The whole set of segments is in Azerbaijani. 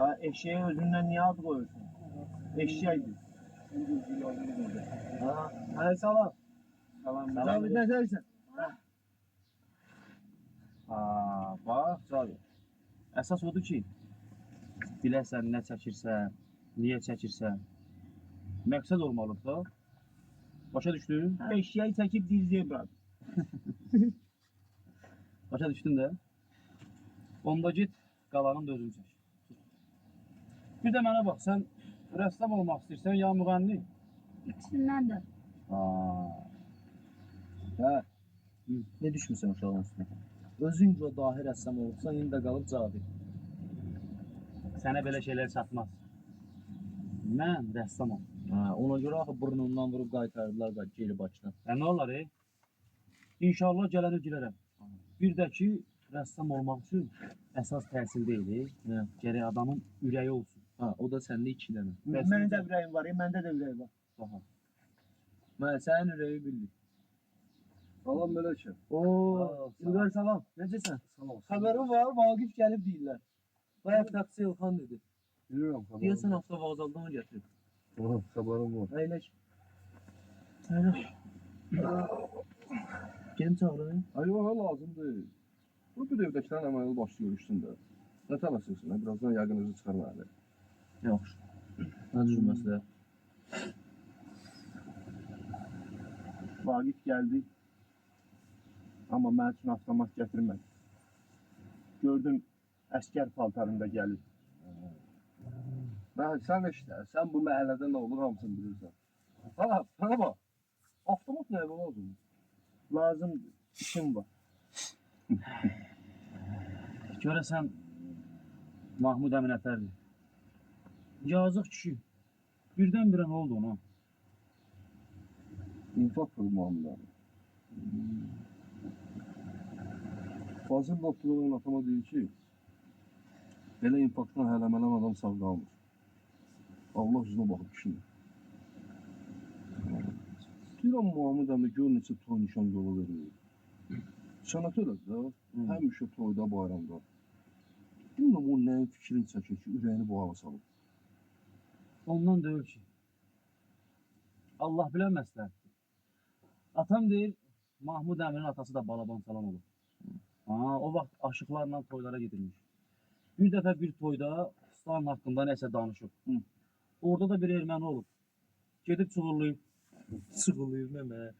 Ha, eşeğe özündən niyə ad qoyursun? Eşeğdir. Ha, hadi salam. Salam. Cavid ne dersen? Aa, bax, Cavid. Əsas odur ki, biləsən nə çəkirsən, niyə çəkirsən. Məqsəd olmalıdır da. Başa düşdün? Eşeği çəkib dizliyə bırak. Başa düşdün də? Onda git, qalanın da özün çək. Bir də mənə bax, sən rəssam olmaq istəyirsən, ya müğənni? İkisindən də. Aa, Hə. Ne düşmüşsən uşağın üstüne? Özünce dahi rəssam olursan, indi də qalıb Cavid. sənə belə şeylər çatmaz. Mən rəssamam. Ha, ona göre axı burnundan vurup qaytardılar da geri Bakıdan. Nə olar, İnşallah gələni girərəm. Bir də ki, rəssam olmaq üçün əsas təhsil deyil, gərək adamın ürəyi olsun. Ha, o da səndə 2 dənə. Mənim də ürəyim var, məndə də ürək var. Baxa. Mən sənin ürəyi bildik. Salam Meləkə. Oo, İlqar salam. Necəsən? Salam. Xəbərim var, Vaqif gəlib deyirlər. Bayaq taksi İlxan dedi. Bilirəm xəbərim. Deyəsən hafta vağzaldan mı gətirib? Aha, xəbərim var. Əyləş. Əyləş. Kim çağırır? Ay yox, lazım deyil. Bu bir evdəkilərin əməli başlı görüşsün də. Nə tələsirsin, birazdan yəqinizi çıxarmalı. Yaxşı. Nə cür məsələ? Vaqif gəldi. Amma mən üçün avtomat gətirmədi. Gördüm, əskər paltarında gəlir. Sən işlə, sən bu məhəllədə nə olur hamısını bilirsən. Ha, sana bax. Avtomat nəyə lazım? Lazımdır, işim var. Görəsən, Mahmud əmin ətərdir. Yazıq kişi. Birdən-birə nə oldu ona? İnfaq qurmağımdan. Fazıl doktorun atama deyir ki, belə infaqdan hələmələm adam sağ qalmır. Allah üzünə baxıb kişinin. Deyirəm Muhammed əmi gör neçə toy nişan yolu verir. Sənət elədir də, həmişə toyda, bayramda. Bilməm o nəyin fikrini çəkir ki, ürəyini bu hava salır. Ondan deyil ki. Allah bilən məsləhətdir. Atam deyir, Mahmud əminin atası da balaban salam olur. Ha, o vaxt aşıqlarla toylara gedilmiş. Bir dəfə bir toyda Stalin haqqında nəsə danışıb. Orada da bir erməni olub. Gedib çuğurlayıb. Sıxılıyım mən.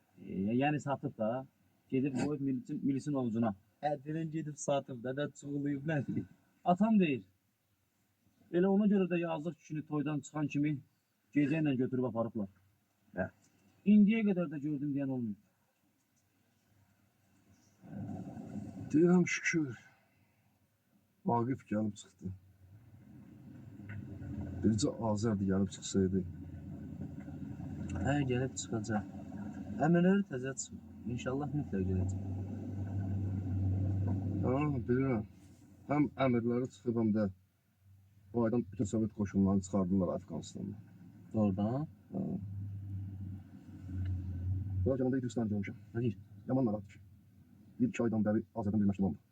Yəni satıb da. Gedib qoyub milisin ovucuna. Ədilən gedib satıb da çuğuluyub mən. Atam deyir. Elə ona görə də yazıq kişini toydan çıxan kimi gecə ilə götürüb aparıblar. Hə. İndiyə qədər də gördüm deyən olmuyor. Deyirəm şükür. Vaqif gəlib çıxdı. Bircə Azərdir gəlib çıxsaydı. Hə, gəlib çıxacaq. Əmrləri təzə çıxıb. İnşallah mütləq gələcək. Ha, bilirəm. Həm əmirləri çıxıb, həm də bu aydan bütün Sovet qoşunlarını çıxardılar Afqanistandan. Oradan. Bu aydan da İdristan görmüşəm. Nə deyir? Yaman narahatdır ki. Bir iki aydan bəri Azərdən bir məşğul olmadı.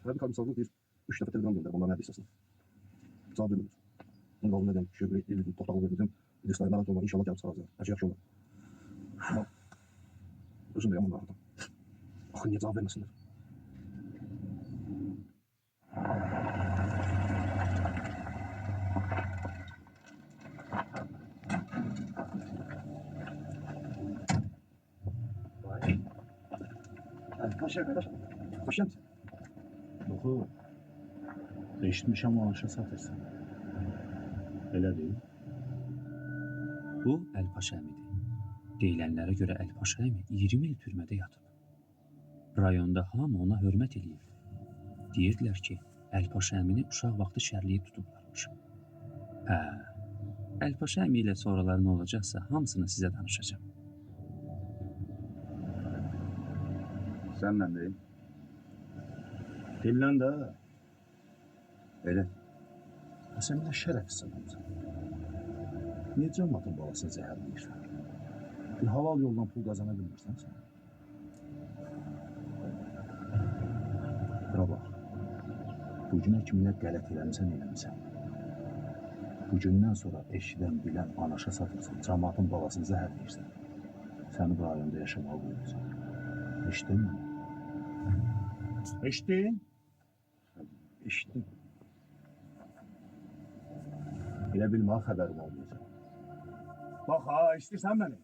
Hər bir komisarlıq deyir, 3 dəfə telegram göndərib onların hər hissəsini. Cavab vermir. Onun qalını edən, şöbürü, toxtaqlı verdim. İdristan narahat olmadı, inşallah gəlib çıxaracaq. Hər şey yaxşı olur. Amma özüm də yaman narahatam. Axı niyə cavab verməsinlər? Paşa qardaş, paşam sən. Yox, eşitmişəm o aşa satırsan. Elə deyil. Bu Əlpaşa əmidir. Deyilənlərə görə Əlpaşa əmi 20 il türmədə yatıb. Rayonda hamı ona hörmət eləyir. Deyirdilər ki, Əlpaşa əmini uşaq vaxtı şərliyib tutublarmış. Hə, Əlpaşa əmi ilə sonraları nə olacaqsa hamısını sizə danışacağım. Sənlə deyil. Dinlən də. Elə. Sən bir də şərəfsiz adamsan. Niyə cəmatın balasını zəhərləyirsən? Bir halal yoldan pul qazana bilmirsən sən. Bura bax. Bu günə kimi nə qələt eləmisən, eləmisən. Bu gündən sonra eşidən, bilən, anaşa satırsan, cəmaatın balasını zəhərləyirsən. Səni bu rayonda yaşamağa qoyursan. Eşitdin mi? Eşitdin? Eşitdim. Elə bilmə xəbərim olmayacaq. Bax ha, istəyirsən məni?